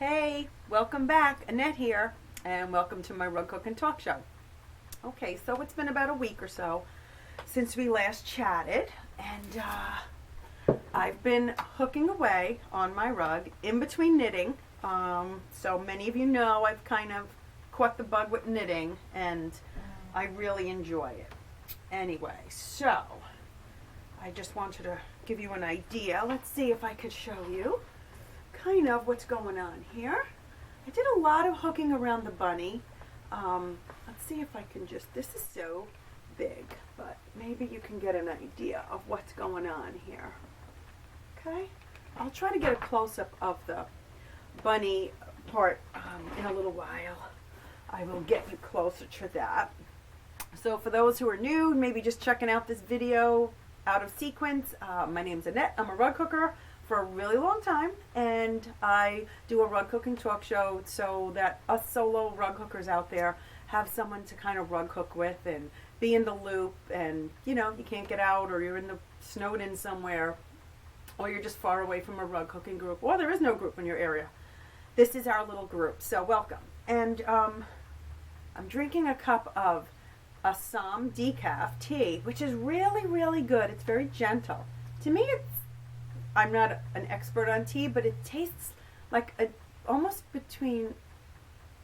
Hey, welcome back. Annette here, and welcome to my Rug Cook and Talk Show. Okay, so it's been about a week or so since we last chatted, and I've been hooking away on my rug in between knitting. So many of you know I've kind of caught the bug with knitting, and I really enjoy it. Anyway, so I just wanted to give you an idea. Let's see if I could show you kind of what's going on here. I did a lot of hooking around the bunny. Let's see if I can just, this is so big, but maybe you can get an idea of what's going on here. Okay, I'll try to get a close-up of the bunny part in a little while. I will get you closer to that. So for those who are new, maybe just checking out this video out of sequence, my name's Annette. I'm a rug hooker for a really long time, and I do a rug cooking talk show so that us solo rug hookers out there have someone to kind of rug hook with and be in the loop, and you know, you can't get out, or you're in the snowed in somewhere, or you're just far away from a rug hooking group, or there is no group in your area. This is our little group, so welcome. And I'm drinking a cup of Assam decaf tea, which is really, really good. It's very gentle. To me, I'm not an expert on tea, but it tastes like almost between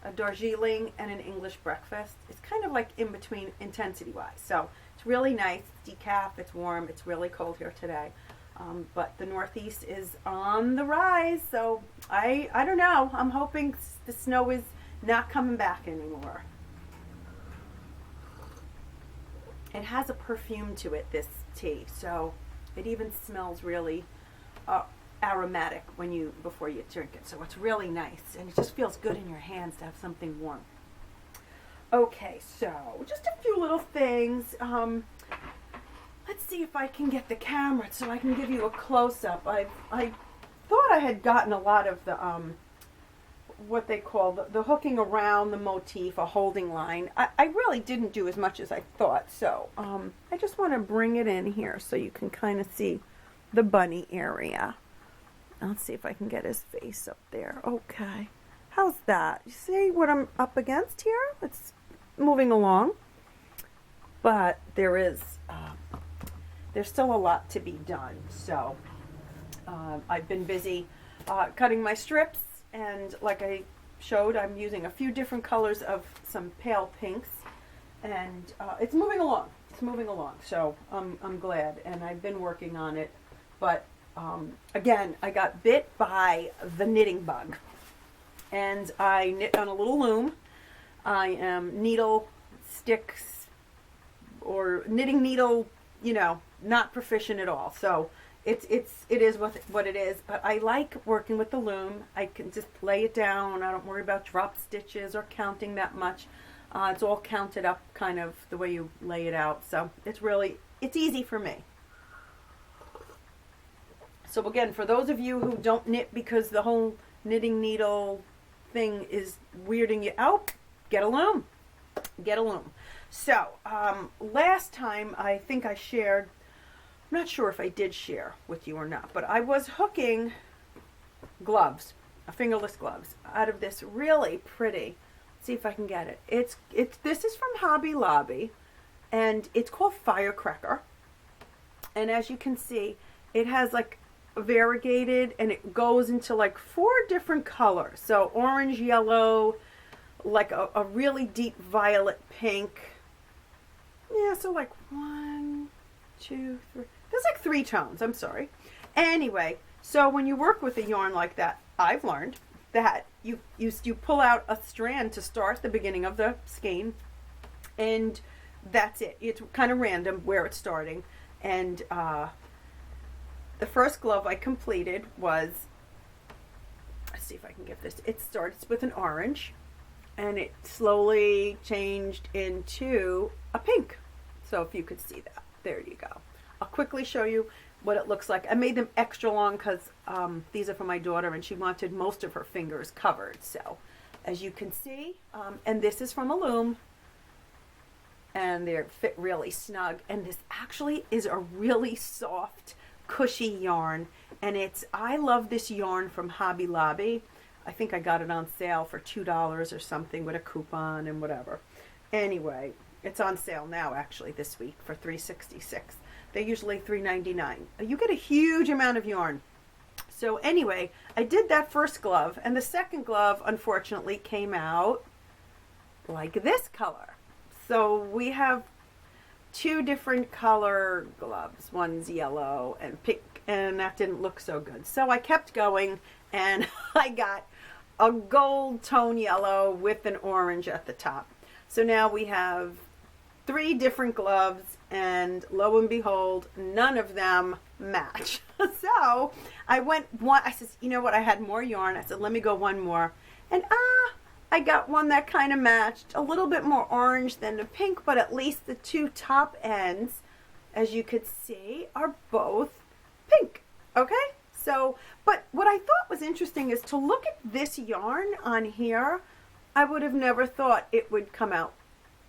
a Darjeeling and an English breakfast. It's kind of like in between intensity-wise. So it's really nice. It's decaf. It's warm. It's really cold here today. But the Northeast is on the rise. So I don't know. I'm hoping the snow is not coming back anymore. It has a perfume to it, this tea. So it even smells really aromatic before you drink it. So it's really nice, and it just feels good in your hands to have something warm. Okay, so just a few little things. Let's see if I can get the camera so I can give you a close-up. I thought I had gotten a lot of the what they call the hooking around the motif, a holding line. I really didn't do as much as I thought, so I just want to bring it in here so you can kind of see the bunny area. Let's see if I can get his face up there. Okay. How's that? You see what I'm up against here? It's moving along. But there's still a lot to be done. So I've been busy cutting my strips, and like I showed, I'm using a few different colors of some pale pinks, and it's moving along. It's moving along. So I'm glad, and I've been working on it. But again, I got bit by the knitting bug, and I knit on a little loom. I am needle sticks or knitting needle, not proficient at all. So it is what it is. But I like working with the loom. I can just lay it down. I don't worry about drop stitches or counting that much. It's all counted up, kind of the way you lay it out. So it's easy for me. So again, for those of you who don't knit because the whole knitting needle thing is weirding you out, get a loom. Get a loom. So last time I think I shared, I'm not sure if I did share with you or not, but I was hooking gloves, fingerless gloves, out of this really pretty, let's see if I can get it. This is from Hobby Lobby, and it's called Firecracker. And as you can see, it has like variegated, and it goes into like 4 different colors. So orange, yellow, like a really deep violet pink. Yeah, so like 1, 2, 3. There's like 3 tones. I'm sorry. Anyway, so when you work with a yarn like that, I've learned that you pull out a strand to start the beginning of the skein, and that's it. It's kind of random where it's starting. And the first glove I completed was, let's see if I can get this. It starts with an orange, and it slowly changed into a pink. So if you could see that, there you go. I'll quickly show you what it looks like. I made them extra long because these are for my daughter, and she wanted most of her fingers covered. So as you can see, and this is from a loom, and they fit really snug. And this actually is a really soft, cushy yarn, and I love this yarn from Hobby Lobby. I think I got it on sale for $2 or something with a coupon and whatever. Anyway, it's on sale now actually this week for $3.66. They're usually $3.99. You get a huge amount of yarn. So anyway, I did that first glove, and the second glove unfortunately came out like this color. So we have two different color gloves. One's yellow and pink, and that didn't look so good. So I kept going, and I got a gold tone yellow with an orange at the top. So now we have 3 different gloves, and lo and behold, none of them match. So I said, you know what, I had more yarn. I said, let me go one more. And I got one that kind of matched, a little bit more orange than the pink, but at least the 2 top ends, as you could see, are both pink. Okay? So, but what I thought was interesting is to look at this yarn on here. I would have never thought it would come out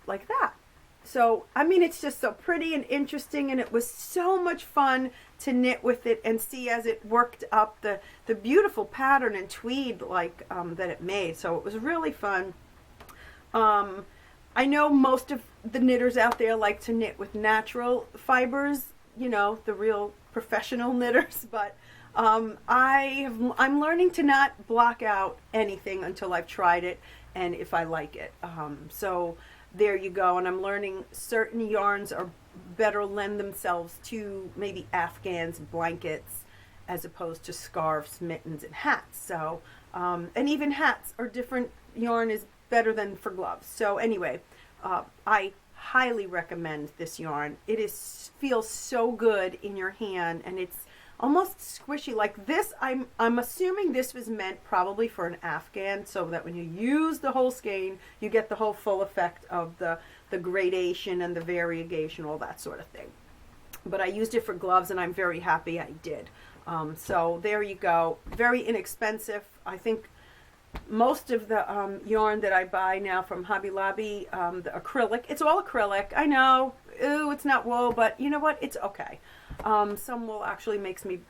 like that. So, I mean, it's just so pretty and interesting, and it was so much fun to knit with it and see as it worked up the beautiful pattern and tweed like that it made. So it was really fun. I know most of the knitters out there like to knit with natural fibers, you know, the real professional knitters, but I'm learning to not block out anything until I've tried it and if I like it. So there you go. And I'm learning certain yarns are better lend themselves to maybe afghans, blankets, as opposed to scarves, mittens, and hats. So, and even hats are different. Yarn is better than for gloves. So anyway, I highly recommend this yarn. It feels so good in your hand, and it's almost squishy like this. I'm assuming this was meant probably for an afghan, so that when you use the whole skein, you get the whole full effect of the gradation and the variegation, all that sort of thing. But I used it for gloves, and I'm very happy I did. So there you go. Very inexpensive. I think most of the yarn that I buy now from Hobby Lobby, the acrylic, it's all acrylic. I know, ooh, it's not wool, but you know what? It's okay. Some wool actually makes me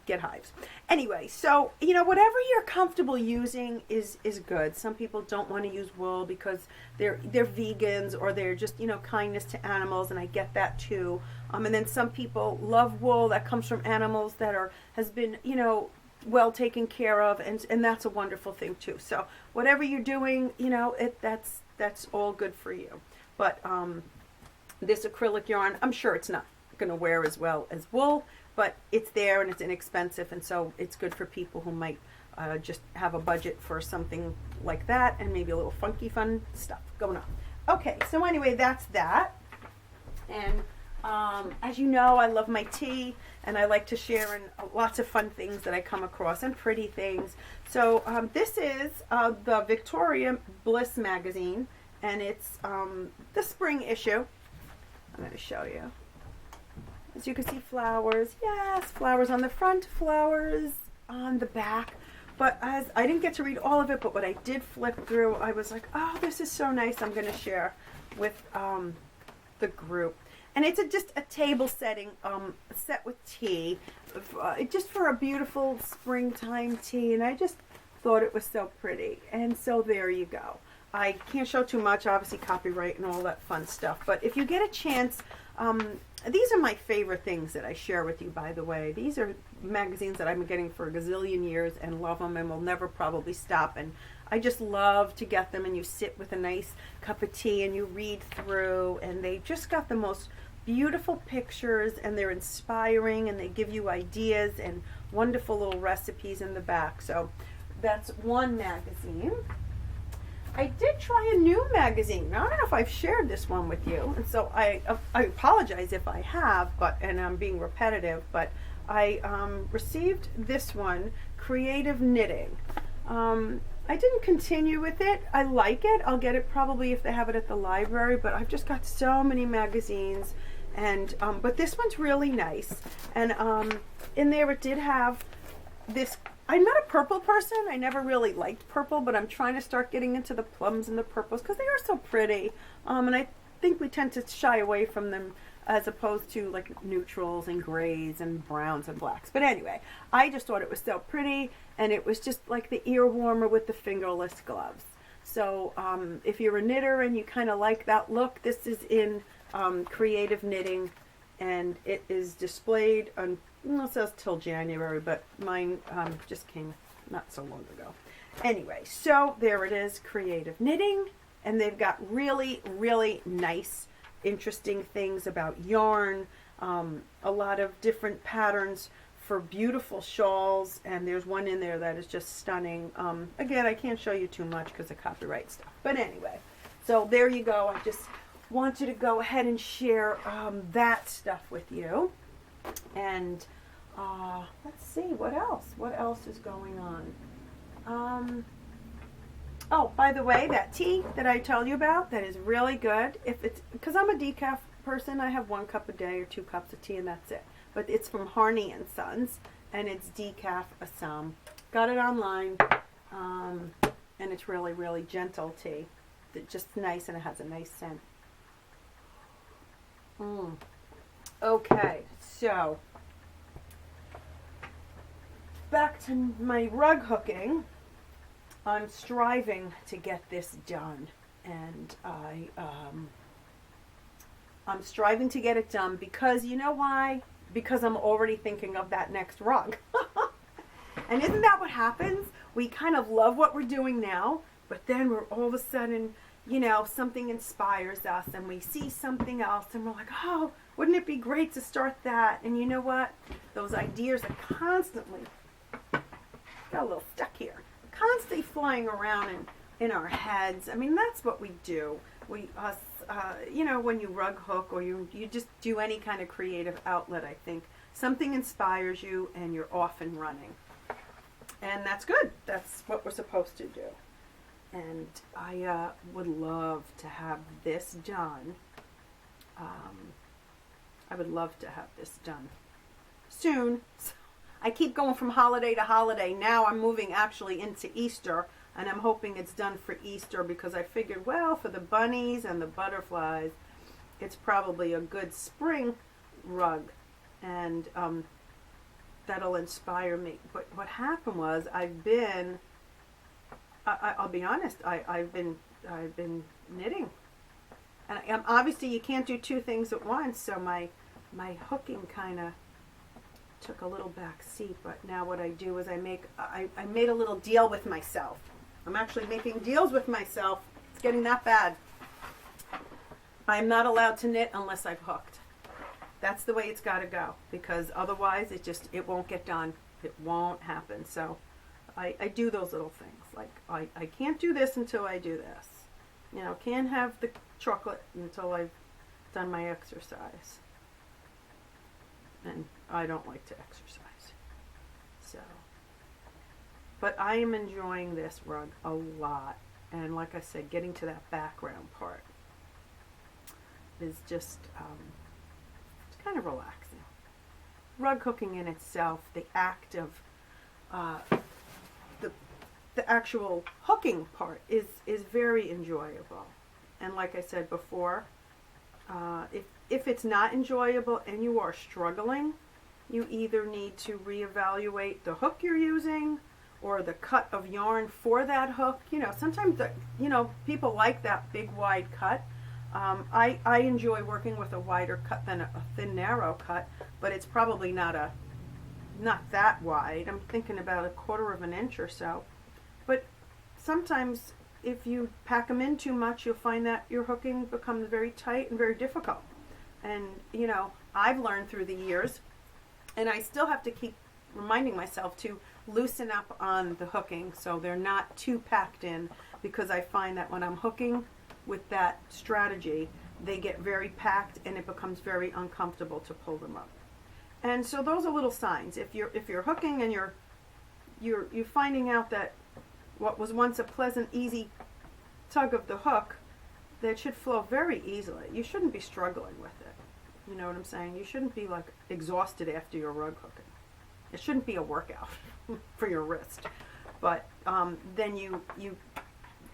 get hives. Anyway, so, you know, whatever you're comfortable using is good. Some people don't want to use wool because they're vegans, or they're just, you know, kindness to animals, and I get that too. And then some people love wool that comes from animals that has been, you know, well taken care of, and that's a wonderful thing too. So whatever you're doing, you know, that's all good for you. But this acrylic yarn, I'm sure it's not going to wear as well as wool, but it's there and it's inexpensive, and so it's good for people who might just have a budget for something like that, and maybe a little funky fun stuff going on. Okay, so anyway, that's that. And as you know, I love my tea, and I like to share in lots of fun things that I come across and pretty things. So this is the Victoria Bliss magazine, and it's the spring issue. I'm going to show you. As you can see, flowers. Yes, flowers on the front, flowers on the back. But as I didn't get to read all of it, but what I did flip through, I was like, oh, this is so nice. I'm going to share with the group. And it's just a table setting set with tea, just for a beautiful springtime tea. And I just thought it was so pretty. And so there you go. I can't show too much, obviously copyright and all that fun stuff. But if you get a chance, these are my favorite things that I share with you, by the way. These are magazines that I've been getting for a gazillion years and love them and will never probably stop. And I just love to get them, and you sit with a nice cup of tea and you read through, and they just got the most beautiful pictures, and they're inspiring, and they give you ideas and wonderful little recipes in the back. So that's one magazine. I did try a new magazine. Now, I don't know if I've shared this one with you, and so I apologize if I have, and I'm being repetitive, but I received this one, Creative Knitting. I didn't continue with it. I like it. I'll get it probably if they have it at the library, but I've just got so many magazines, and but this one's really nice. And in there it did have this. I'm not a purple person. I never really liked purple, but I'm trying to start getting into the plums and the purples because they are so pretty. And I think we tend to shy away from them as opposed to like neutrals and grays and browns and blacks. But anyway, I just thought it was so pretty, and it was just like the ear warmer with the fingerless gloves. So if you're a knitter and you kind of like that look, this is in Creative Knitting, and it is displayed on, well, it says till January, but mine just came not so long ago. Anyway, so there it is, Creative Knitting, and they've got really, really nice, interesting things about yarn, a lot of different patterns for beautiful shawls, and there's one in there that is just stunning. Again, I can't show you too much because of copyright stuff, but anyway, so there you go. I just wanted to go ahead and share that stuff with you. And let's see, what else is going on. Oh, by the way, that tea that I told you about, that is really good. If it's, because I'm a decaf person, I have 1 cup a day or 2 cups of tea and that's it. But it's from Harney and Sons, and it's decaf Assam. Got it online, and it's really, really gentle tea. It's just nice, and it has a nice scent. Okay, so back to my rug hooking. I'm striving to get this done, and I'm striving to get it done because, you know why? Because I'm already thinking of that next rug. And isn't that what happens? We kind of love what we're doing now, but then we're all of a sudden, you know, something inspires us and we see something else and we're like, oh, wouldn't it be great to start that? And you know what? Those ideas are constantly, got a little stuck here, constantly flying around in our heads. I mean, that's what we do. You know, when you rug hook or you just do any kind of creative outlet, I think something inspires you and you're off and running. And that's good. That's what we're supposed to do. And I would love to have this done. I would love to have this done soon. So I keep going from holiday to holiday. Now I'm moving actually into Easter, and I'm hoping it's done for Easter because I figured, well, for the bunnies and the butterflies, it's probably a good spring rug, and that'll inspire me. But what happened was I'll be honest, I've been knitting, and obviously you can't do 2 things at once. So my hooking kind of took a little back seat. But now what I do is I made a little deal with myself. I'm actually making deals with myself. It's getting that bad. I'm not allowed to knit unless I've hooked. That's the way it's got to go, because otherwise it won't get done. It won't happen. So I do those little things. Like I can't do this until I do this. You know, can't have the chocolate until I've done my exercise. And I don't like to exercise. So, but I am enjoying this rug a lot. And like I said, getting to that background part is just it's kind of relaxing. Rug hooking in itself, the act of the actual hooking part is very enjoyable. And like I said before, if it's not enjoyable and you are struggling, you either need to reevaluate the hook you're using or the cut of yarn for that hook. You know, sometimes people like that big wide cut. I enjoy working with a wider cut than a thin narrow cut, but it's probably not that wide. I'm thinking about 1/4 of an inch or so. But sometimes if you pack them in too much, you'll find that your hooking becomes very tight and very difficult. And, you know, I've learned through the years, and I still have to keep reminding myself to loosen up on the hooking so they're not too packed in, because I find that when I'm hooking with that strategy, they get very packed and it becomes very uncomfortable to pull them up. And so those are little signs. If you're hooking and you're finding out that what was once a pleasant, easy tug of the hook, that should flow very easily. You shouldn't be struggling with it. You know what I'm saying? You shouldn't be like exhausted after your rug hooking. It shouldn't be a workout for your wrist. But then you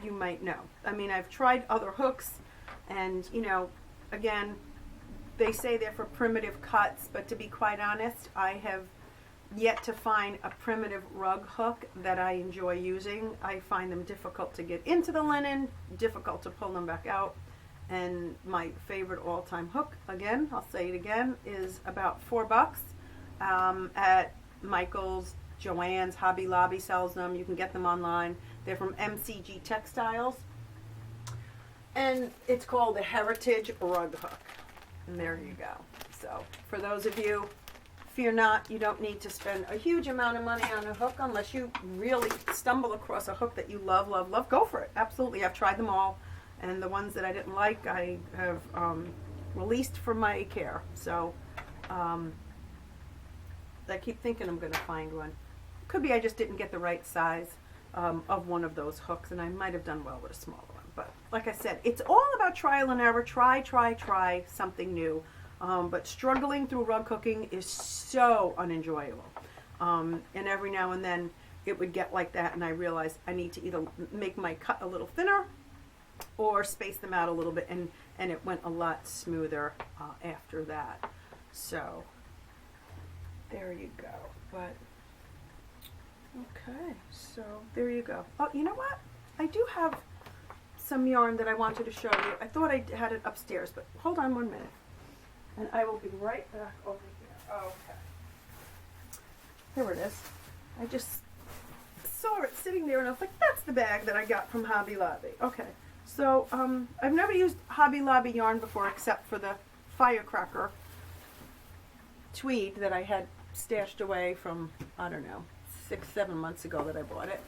might know. I mean, I've tried other hooks, and you know, again, they say they're for primitive cuts, but to be quite honest, I have yet to find a primitive rug hook that I enjoy using. I find them difficult to get into the linen, difficult to pull them back out. And my favorite all-time hook, again, I'll say it again, is about $4 at Michael's, Joann's, Hobby Lobby sells them. You can get them online. They're from MCG Textiles. And it's called the Heritage Rug Hook. And there you go. So for those of you, fear not, you don't need to spend a huge amount of money on a hook unless you really stumble across a hook that you love, love, love. Go for it. Absolutely. I've tried them all. And the ones that I didn't like, I have released from my care. So I keep thinking I'm going to find one. Could be I just didn't get the right size of one of those hooks, and I might have done well with a smaller one. But like I said, it's all about trial and error. Try something new. But struggling through rug hooking is so unenjoyable. And every now and then it would get like that, and I realized I need to either make my cut a little thinner or space them out a little bit, and it went a lot smoother after that. So there you go. But okay, so there you go. Oh, you know what? I do have some yarn that I wanted to show you. I thought I had it upstairs, but hold on 1 minute. And I will be right back over here. Okay. Here it is. I just saw it sitting there, and I was like, that's the bag that I got from Hobby Lobby. Okay. So, I've never used Hobby Lobby yarn before except for the Firecracker tweed that I had stashed away from, I don't know, 6-7 months ago that I bought it.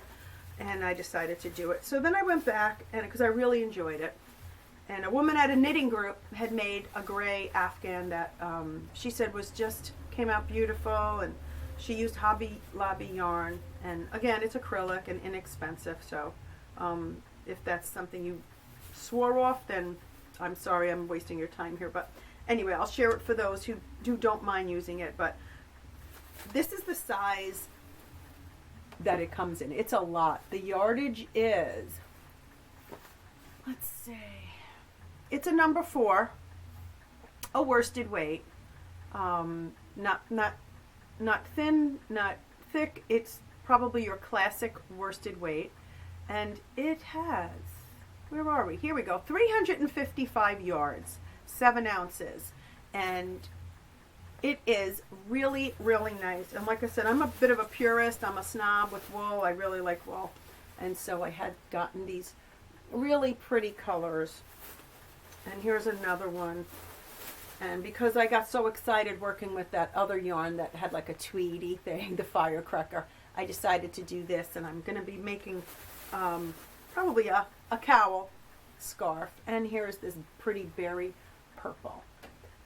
And I decided to do it. So then I went back, and because I really enjoyed it. And a woman at a knitting group had made a gray Afghan that she said came out beautiful, and she used Hobby Lobby yarn. And again, it's acrylic and inexpensive, so if that's something you swore off, then I'm sorry I'm wasting your time here. But anyway, I'll share it for those who don't mind using it. But this is the size that it comes in. It's a lot. The yardage is, let's see, it's a number 4, a worsted weight, not thin, not thick. It's probably your classic worsted weight, and it has, where are we? Here we go. 355 yards, 7 ounces, and it is really, really nice. And like I said, I'm a bit of a purist. I'm a snob with wool. I really like wool, and so I had gotten these really pretty colors. And here's another one. And because I got so excited working with that other yarn that had like a tweedy thing, the Firecracker, I decided to do this. And I'm going to be making probably a cowl scarf. And here's this pretty berry purple.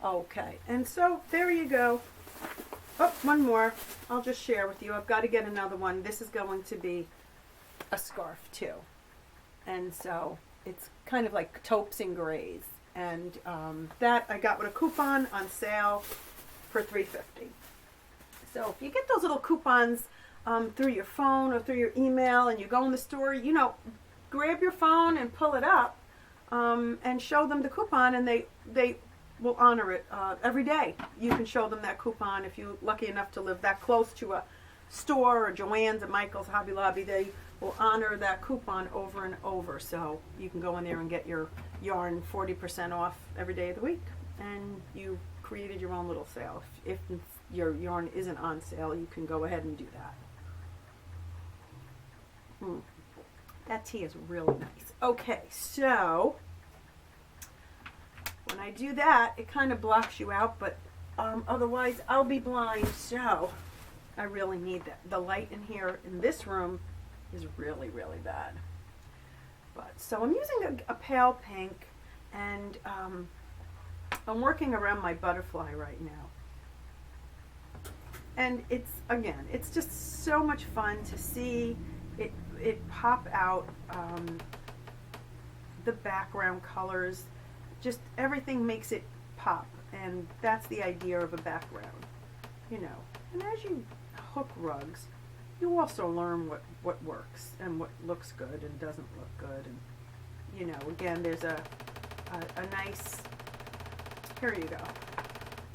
Okay, and so there you go. Oh, one more. I'll just share with you. I've got to get another one. This is going to be a scarf too. And so it's kind of like taupes and grays. And that I got with a coupon on sale for $3.50. So if you get those little coupons through your phone or through your email, and you go in the store, you know, grab your phone and pull it up and show them the coupon, and they will honor it every day. You can show them that coupon if you're lucky enough to live that close to a store, or Joann's, or Michael's, Hobby Lobby. They will honor that coupon over and over. So you can go in there and get your yarn 40% off every day of the week, and you created your own little sale. If your yarn isn't on sale, you can go ahead and do that. That tea is really nice. Okay, so when I do that, it kind of blocks you out, but otherwise I'll be blind, so I really need that. The light in here in this room is really, really bad. But so I'm using a pale pink, and I'm working around my butterfly right now. And it's just so much fun to see it pop out, the background colors, just everything makes it pop, and that's the idea of a background, you know. And as you hook rugs, you also learn what works and what looks good and doesn't look good. And you know, again, there's a nice, here you go.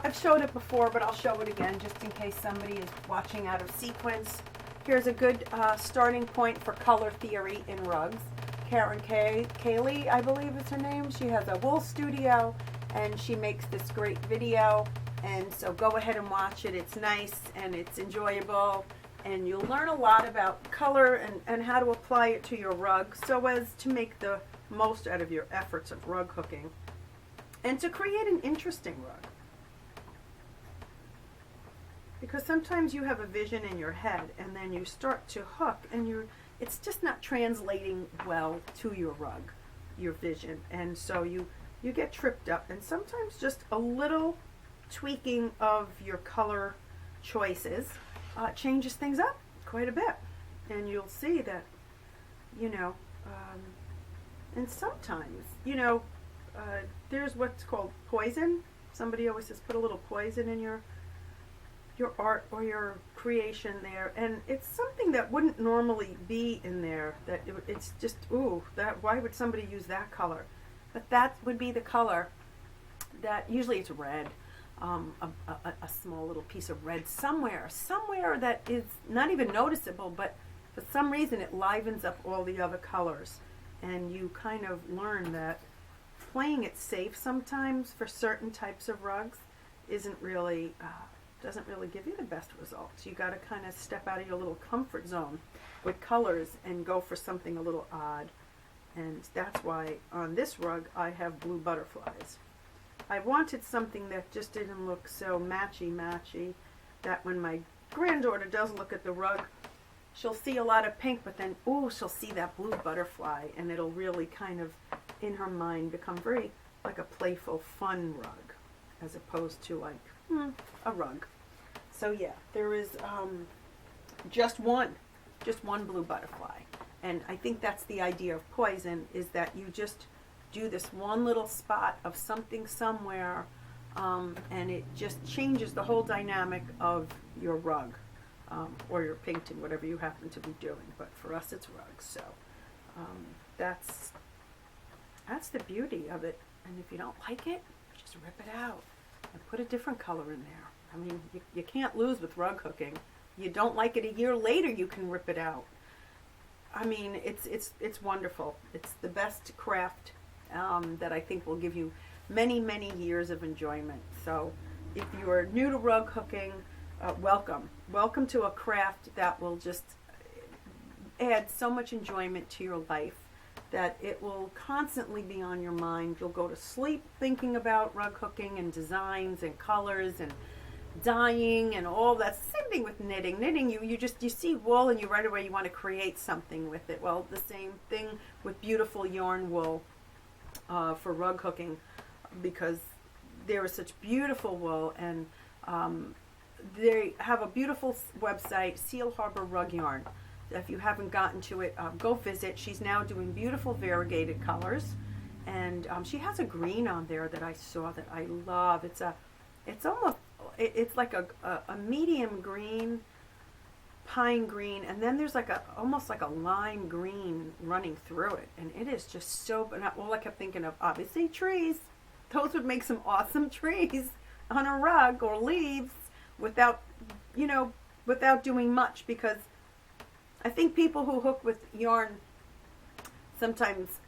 I've showed it before, but I'll show it again just in case somebody is watching out of sequence. Here's a good starting point for color theory in rugs. Karen Kaylee, I believe is her name. She has a wool studio and she makes this great video. And so go ahead and watch it. It's nice and it's enjoyable. And you'll learn a lot about color and how to apply it to your rug so as to make the most out of your efforts of rug hooking and to create an interesting rug. Because sometimes you have a vision in your head and then you start to hook and it's just not translating well to your rug, your vision. And so you get tripped up, and sometimes just a little tweaking of your color choices changes things up quite a bit. And you'll see that, and sometimes, there's what's called poison. Somebody always says put a little poison in your art or your creation there, and it's something that wouldn't normally be in there. It's just, why would somebody use that color? But that would be the color that usually it's red. A small little piece of red somewhere that is not even noticeable, but for some reason it livens up all the other colors, and you kind of learn that playing it safe sometimes for certain types of rugs doesn't really give you the best results. You got to kind of step out of your little comfort zone with colors and go for something a little odd. And that's why on this rug I have blue butterflies. I wanted something that just didn't look so matchy, that when my granddaughter does look at the rug, she'll see a lot of pink, but then, she'll see that blue butterfly, and it'll really kind of, in her mind, become very like a playful, fun rug, as opposed to like a rug. So yeah, there is just one blue butterfly. And I think that's the idea of poison, is that you just do this one little spot of something somewhere, and it just changes the whole dynamic of your rug, or your painting, whatever you happen to be doing. But for us, it's rugs. So that's the beauty of it. And if you don't like it, just rip it out and put a different color in there. I mean, you can't lose with rug hooking. You don't like it a year later, you can rip it out. I mean, it's wonderful. It's the best craft that I think will give you many, many years of enjoyment. So if you are new to rug hooking, welcome. Welcome to a craft that will just add so much enjoyment to your life that it will constantly be on your mind. You'll go to sleep thinking about rug hooking and designs and colors and dyeing and all that. Same thing with knitting. Knitting, you see wool and you right away you want to create something with it. Well, the same thing with beautiful yarn wool for rug hooking, because there is such beautiful wool, and they have a beautiful website, Seal Harbor Rug Yarn. If you haven't gotten to it, go visit. She's now doing beautiful variegated colors, and she has a green on there that I saw that I love. It's like a medium green, pine green, and then there's like almost like a lime green running through it, and it is just so. All I kept thinking of, obviously, trees. Those would make some awesome trees on a rug, or leaves, without doing much, because I think people who hook with yarn sometimes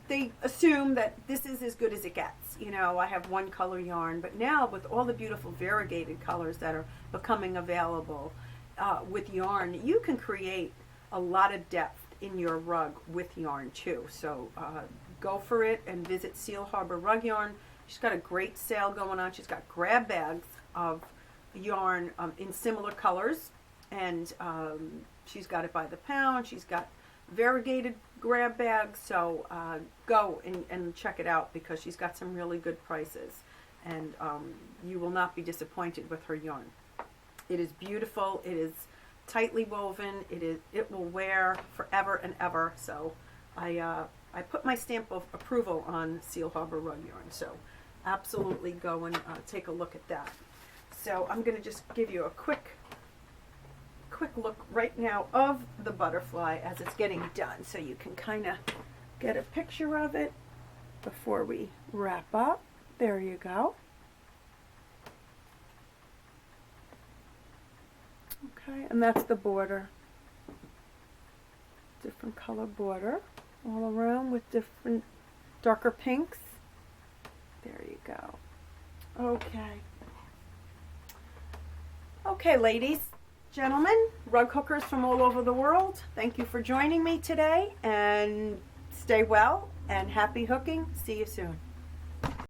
they assume that this is as good as it gets. I have one color yarn, but now with all the beautiful variegated colors that are becoming available with yarn, you can create a lot of depth in your rug with yarn too. So go for it and visit Seal Harbor Rug Yarn. She's got a great sale going on. She's got grab bags of yarn in similar colors, and she's got it by the pound. She's got variegated grab bags, so go and check it out, because she's got some really good prices, and you will not be disappointed with her yarn. It is beautiful. It is tightly woven. It will wear forever and ever. So I put my stamp of approval on Seal Harbor Rug Yarn. So absolutely go and take a look at that. So I'm going to just give you a quick look right now of the butterfly as it's getting done, so you can kind of get a picture of it before we wrap up. There you go. Okay, and that's the border. Different color border all around with different darker pinks. There you go. Okay. Okay, ladies, gentlemen, rug hookers from all over the world, thank you for joining me today, and stay well and happy hooking. See you soon.